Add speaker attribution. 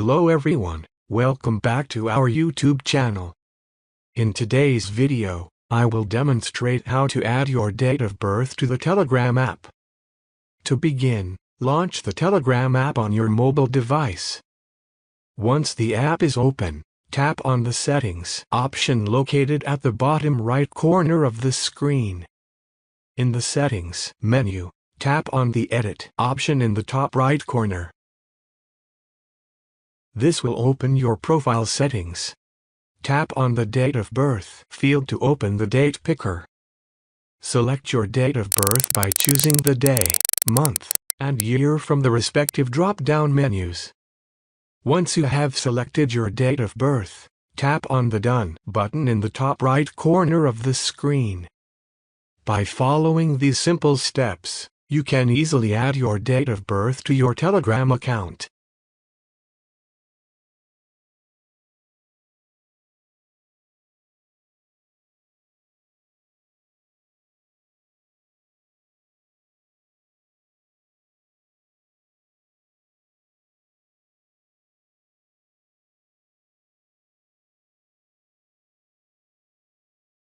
Speaker 1: Hello everyone, welcome back to our YouTube channel. In today's video, I will demonstrate how to add your date of birth to the Telegram app. To begin, launch the Telegram app on your mobile device. Once the app is open, tap on the Settings option located at the bottom right corner of the screen. In the Settings menu, tap on the Edit option in the top right corner. This will open your profile settings. Tap on the Date of Birth field to open the Date Picker. Select your date of birth by choosing the day, month, and year from the respective drop-down menus. Once you have selected your date of birth, tap on the Done button in the top right corner of the screen. By following these simple steps, you can easily add your date of birth to your Telegram account.